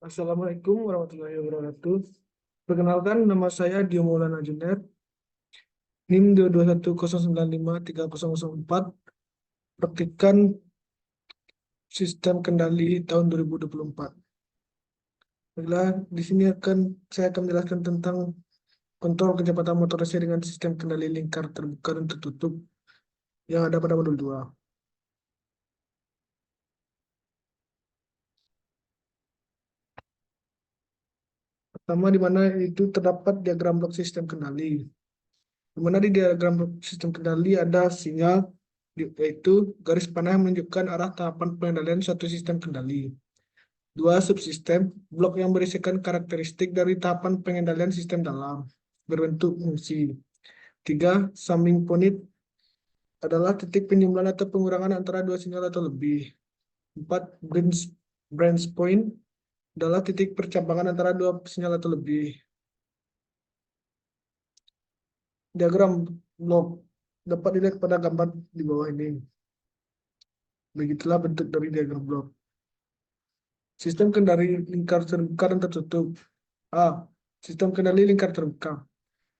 Assalamualaikum warahmatullahi wabarakatuh. Perkenalkan, nama saya Dio Maulana Junaid, NIM 221095304, praktikan sistem kendali tahun 2024. Baiklah, di sini saya akan menjelaskan tentang kontrol kecepatan motorisasi dengan sistem kendali lingkar terbuka dan tertutup yang ada pada modul 2. Pertama, di mana itu terdapat diagram blok sistem kendali. Di mana di diagram blok sistem kendali ada sinyal, yaitu garis panah yang menunjukkan arah tahapan pengendalian suatu sistem kendali. 2. Subsistem, blok yang berisikan karakteristik dari tahapan pengendalian sistem dalam, berbentuk fungsi. 3. Summing point adalah titik penjumlahan atau pengurangan antara dua sinyal atau lebih. 4. Branch point adalah titik percabangan antara dua sinyal atau lebih. Diagram blok dapat dilihat pada gambar di bawah ini. Begitulah bentuk dari diagram blok. Sistem kendali lingkar terbuka dan tertutup. A. Sistem kendali lingkar terbuka.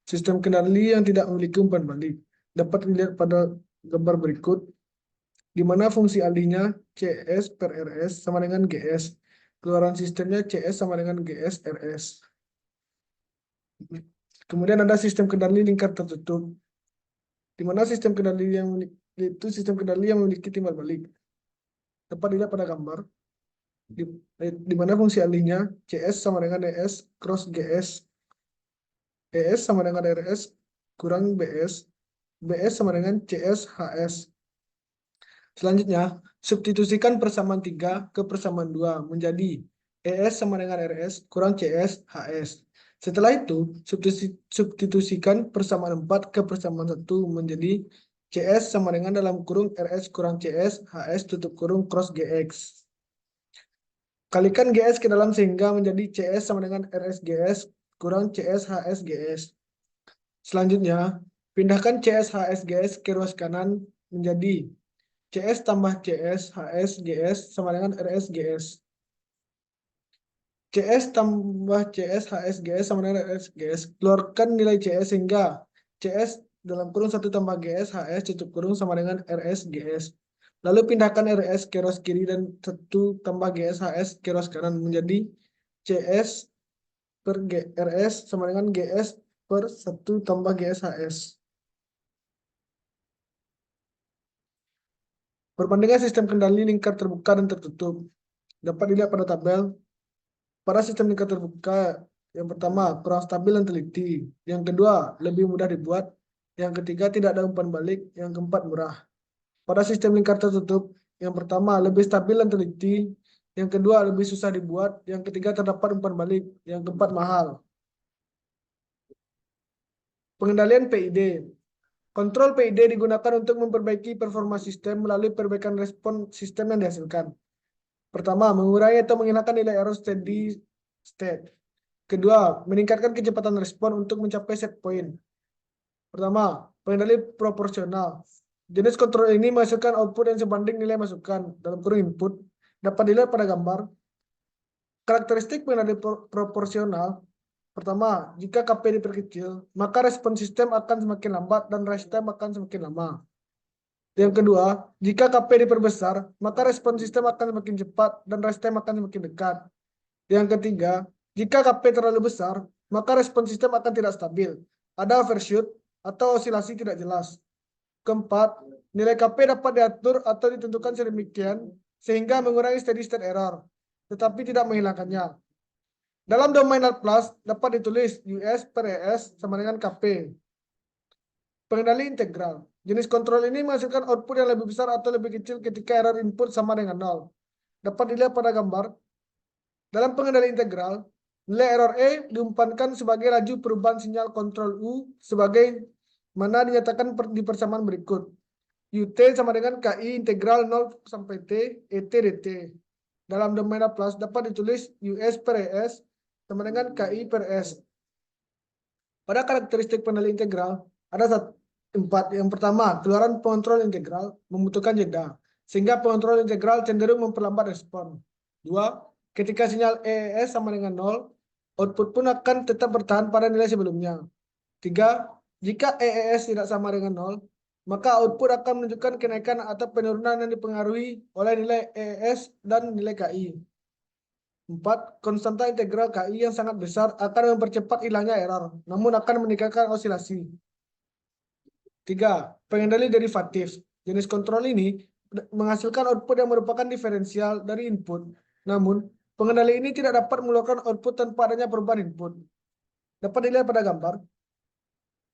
Sistem kendali yang tidak memiliki umpan balik. Dapat dilihat pada gambar berikut, di mana fungsi alihnya CS per RS sama dengan GS. Keluaran sistemnya CS sama dengan GS RS. Kemudian ada sistem kendali lingkar tertutup, di mana sistem kendali yang memiliki timbal balik. Dapat dilihat pada gambar, di mana fungsi alihnya CS sama dengan ES cross GS. ES sama dengan RS kurang BS. BS sama dengan CS HS. Selanjutnya, substitusikan persamaan 3 ke persamaan 2 menjadi ES sama dengan RS kurang CS HS. Setelah itu, substitusikan persamaan 4 ke persamaan 1 menjadi CS sama dengan dalam kurung RS kurang CS HS tutup kurung cross GX. Kalikan GS ke dalam sehingga menjadi CS sama dengan RS GS kurang CS HS GS. Selanjutnya, pindahkan CS HS GS ke ruas kanan menjadi CS tambah CS HS GS sama dengan RS GS. CS tambah CS HS GS sama dengan RS GS. Keluarkan nilai CS sehingga CS dalam kurung 1 tambah GS HS tutup kurung sama dengan RS GS. Lalu pindahkan RS ke ruas kiri dan 1 tambah GS HS ke ruas kanan menjadi CS per RS sama dengan GS per 1 tambah GS HS. Perbandingan sistem kendali lingkar terbuka dan tertutup dapat dilihat pada tabel. Pada sistem lingkar terbuka, yang pertama kurang stabil dan teliti, yang kedua lebih mudah dibuat, yang ketiga tidak ada umpan balik, yang keempat murah. Pada sistem lingkar tertutup, yang pertama lebih stabil dan teliti, yang kedua lebih susah dibuat, yang ketiga terdapat umpan balik, yang keempat mahal. Pengendalian PID. Kontrol PID digunakan untuk memperbaiki performa sistem melalui perbaikan respon sistem yang dihasilkan. Pertama, mengurangi atau menghilangkan nilai error steady state. Kedua, meningkatkan kecepatan respon untuk mencapai set point. Pertama, pengendali proporsional. Jenis kontrol ini menghasilkan output yang sebanding nilai masukan dalam kurung input. Dapat dilihat pada gambar. Karakteristik pengendali proporsional. Pertama, jika KP diperkecil, maka respon sistem akan semakin lambat dan rest time akan semakin lama. Yang kedua, jika KP diperbesar, maka respon sistem akan semakin cepat dan rest time akan semakin dekat. Yang ketiga, jika KP terlalu besar, maka respon sistem akan tidak stabil. Ada overshoot atau osilasi tidak jelas. Keempat, nilai KP dapat diatur atau ditentukan sedemikian sehingga mengurangi steady state error, tetapi tidak menghilangkannya. Dalam domain Laplace dapat ditulis US per ES sama dengan KP. Pengendali integral. Jenis kontrol ini menghasilkan output yang lebih besar atau lebih kecil ketika error input sama dengan 0. Dapat dilihat pada gambar. Dalam pengendali integral, nilai error E diumpankan sebagai laju perubahan sinyal kontrol U sebagai mana dinyatakan di persamaan berikut. UT sama dengan KI integral 0 sampai T, ET dt. Dalam domain Laplace dapat ditulis US per ES sama dengan KI per S. Pada karakteristik pengendali integral, ada 4. Yang pertama, keluaran pengontrol integral membutuhkan jeda, sehingga pengontrol integral cenderung memperlambat respon. 2. Ketika sinyal EES sama dengan 0, output pun akan tetap bertahan pada nilai sebelumnya. 3. Jika EES tidak sama dengan 0, maka output akan menunjukkan kenaikan atau penurunan yang dipengaruhi oleh nilai EES dan nilai KI. 4. Konstanta integral KI yang sangat besar akan mempercepat hilangnya error, namun akan meningkatkan osilasi. 3. Pengendali derivatif. Jenis kontrol ini menghasilkan output yang merupakan diferensial dari input. Namun, pengendali ini tidak dapat mengeluarkan output tanpa adanya perubahan input. Dapat dilihat pada gambar.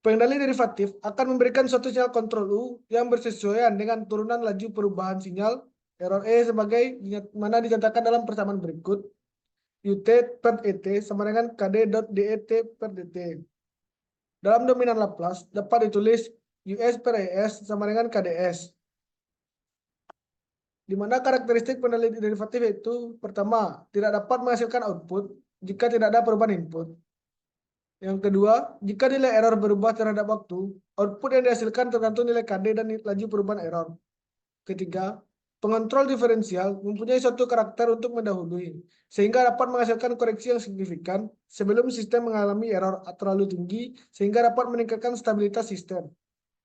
Pengendali derivatif akan memberikan suatu sinyal kontrol U yang bersesuaian dengan turunan laju perubahan sinyal error E sebagai mana dinyatakan dalam persamaan berikut. UT per ET sama dengan KD.DET per DT. Dalam dominan Laplace dapat ditulis US per ES sama dengan KDS. Di mana karakteristik pengendali derivatif itu pertama, tidak dapat menghasilkan output jika tidak ada perubahan input. Yang kedua, jika nilai error berubah terhadap waktu, output yang dihasilkan tergantung nilai KD dan laju perubahan error. Ketiga, pengontrol diferensial mempunyai suatu karakter untuk mendahului, sehingga dapat menghasilkan koreksi yang signifikan sebelum sistem mengalami error terlalu tinggi, sehingga dapat meningkatkan stabilitas sistem.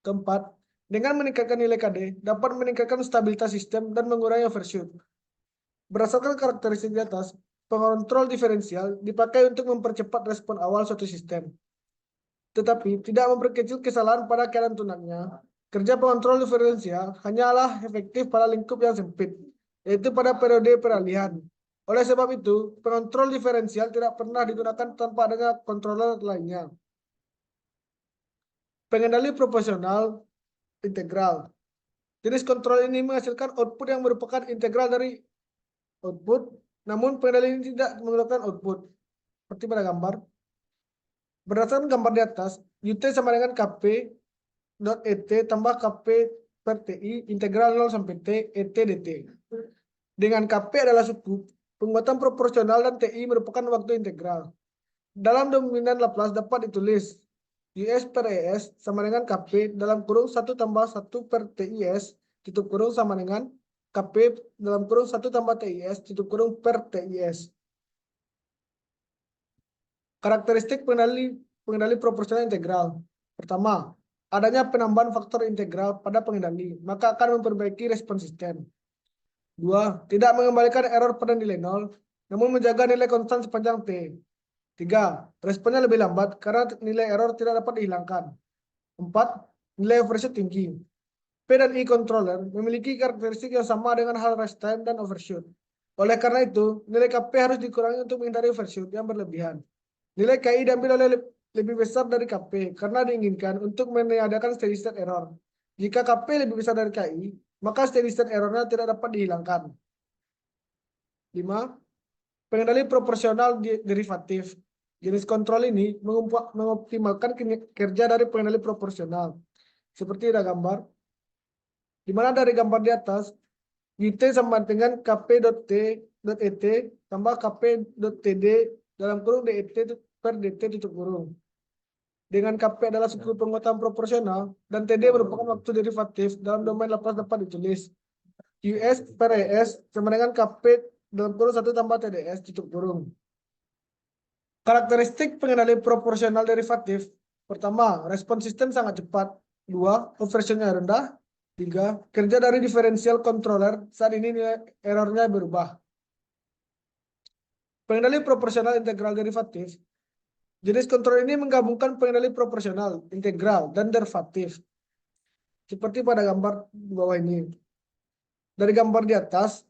Keempat, dengan meningkatkan nilai KD, dapat meningkatkan stabilitas sistem dan mengurangi overshoot. Berdasarkan karakteristik di atas, pengontrol diferensial dipakai untuk mempercepat respon awal suatu sistem, tetapi tidak memperkecil kesalahan pada keadaan tunaknya. Kerja pengontrol diferensial hanyalah efektif pada lingkup yang sempit, yaitu pada periode peralihan. Oleh sebab itu, pengontrol diferensial tidak pernah digunakan tanpa adanya controller lainnya. Pengendali proporsional integral. Jenis kontrol ini menghasilkan output yang merupakan integral dari output, namun pengendali ini tidak mengeluarkan output. Seperti pada gambar. Berdasarkan gambar di atas, UT sama dengan KP dot ET tambah KP per TI integral 0 sampai T ET DT. Dengan KP adalah suku, penguatan proporsional dan TI merupakan waktu integral. Dalam dominan Laplace dapat ditulis US per ES sama dengan KP dalam kurung 1 tambah 1 per TIS tutup kurung sama dengan KP dalam kurung 1 tambah TIS tutup kurung per TIS. Karakteristik pengendali proporsional integral. Pertama, adanya penambahan faktor integral pada pengendali, maka akan memperbaiki respon sistem. 2. Tidak mengembalikan error pada nilai 0, namun menjaga nilai konstan sepanjang T. 3. Responnya lebih lambat karena nilai error tidak dapat dihilangkan. 4. Nilai overshoot tinggi. P dan I controller memiliki karakteristik yang sama dengan hal rest time dan overshoot. Oleh karena itu, nilai KP harus dikurangi untuk menghindari overshoot yang berlebihan. Nilai KI diambil oleh lebih besar dari KP karena diinginkan untuk meniadakan steady state error. Jika KP lebih besar dari KI, maka steady state errornya tidak dapat dihilangkan. 5. Pengendali proporsional derivatif. Jenis kontrol ini mengoptimalkan kerja dari pengendali proporsional. Seperti ada gambar. Di mana dari gambar di atas, UT sama dengan KP.T.ET tambah KP.TD dalam kurung DET per DT tutup kurung. Dengan KP adalah suku penguatan proporsional dan TD merupakan waktu derivatif dalam domain Laplace dapat ditulis US per ES sama dengan KP dalam kurung 1 tambah TDS tutup kurung. Karakteristik pengendali proporsional derivatif. Pertama, respon sistem sangat cepat. 2. Overshootnya rendah. 3. Kerja dari diferensial controller saat ini nilai errornya berubah. Pengendali proporsional integral derivatif. Jenis kontrol ini menggabungkan pengendali proporsional, integral, dan derivatif. Seperti pada gambar di bawah ini. Dari gambar di atas,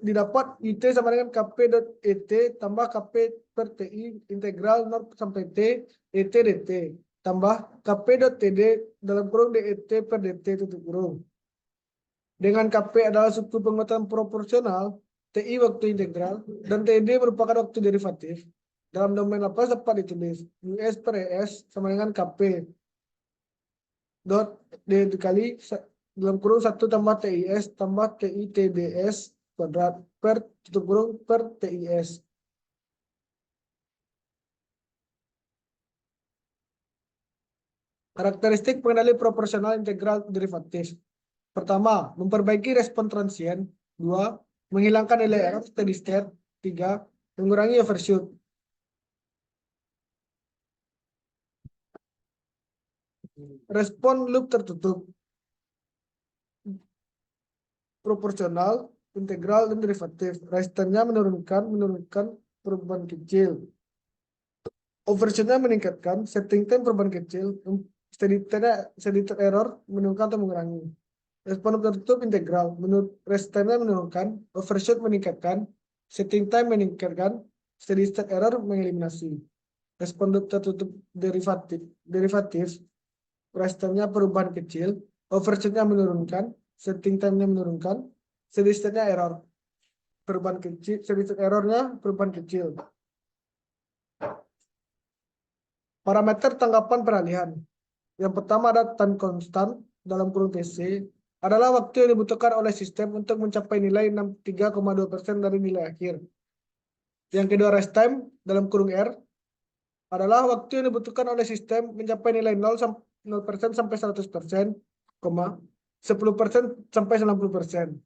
didapat IT sama dengan KP.ET tambah KP per TI integral 0 sampai T ET DT tambah KP.TD dalam kurung DET per DT tutup kurung. Dengan KP adalah suku penguatan proporsional, TI waktu integral, dan TD merupakan waktu derivatif. Dalam domain Laplace dapat ditulis US per ES sama dengan KP dot D dikali dalam kurung 1 tambah TIS tambah TI TDS kuadrat per tutup kurung per TIS. Karakteristik pengendali proporsional integral derivatif. Pertama, memperbaiki respon transien. 2. menghilangkan nilai error steady state. 3. Mengurangi overshoot. Respon loop tertutup. Proporsional, integral, dan derivatif. Resistance-nya menurunkan perubahan kecil. Overshoot-nya meningkatkan, setting time perubahan kecil, steady state error menurunkan atau mengurangi. Respon tertutup integral, resistance-nya menurunkan, overshoot meningkatkan, setting time meningkatkan, steady state error mengeliminasi. Respon tertutup derivatif, resistance-nya perubahan kecil, overshoot-nya menurunkan, setting time-nya menurunkan, steady state-nya error. Perubahan kecil, steady state error-nya perubahan kecil. Parameter tanggapan peralihan. Yang pertama ada time constant dalam kurung TC adalah waktu yang dibutuhkan oleh sistem untuk mencapai nilai 63,2% dari nilai akhir. Yang kedua rest time dalam kurung R adalah waktu yang dibutuhkan oleh sistem mencapai nilai 0% sampai 100%, 10% sampai 90%.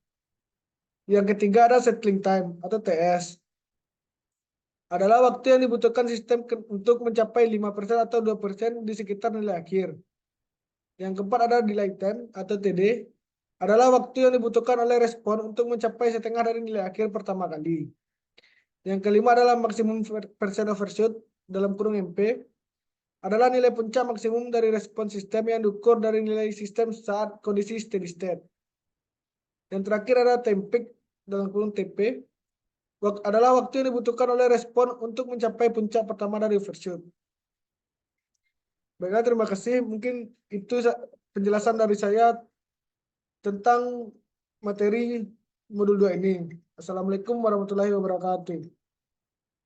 Yang ketiga ada settling time atau TS. Adalah waktu yang dibutuhkan sistem untuk mencapai 5% atau 2% di sekitar nilai akhir. Yang keempat ada delay time atau TD. Adalah waktu yang dibutuhkan oleh respon untuk mencapai setengah dari nilai akhir pertama kali. Yang kelima adalah maksimum persen overshoot dalam kurung MP. Adalah nilai puncak maksimum dari respon sistem yang diukur dari nilai sistem saat kondisi steady state. Yang terakhir adalah time peak dalam kurung TP. Adalah waktu yang dibutuhkan oleh respon untuk mencapai puncak pertama dari overshoot. Baiklah, terima kasih. Mungkin itu penjelasan dari saya tentang materi modul 2 ini. Assalamualaikum warahmatullahi wabarakatuh.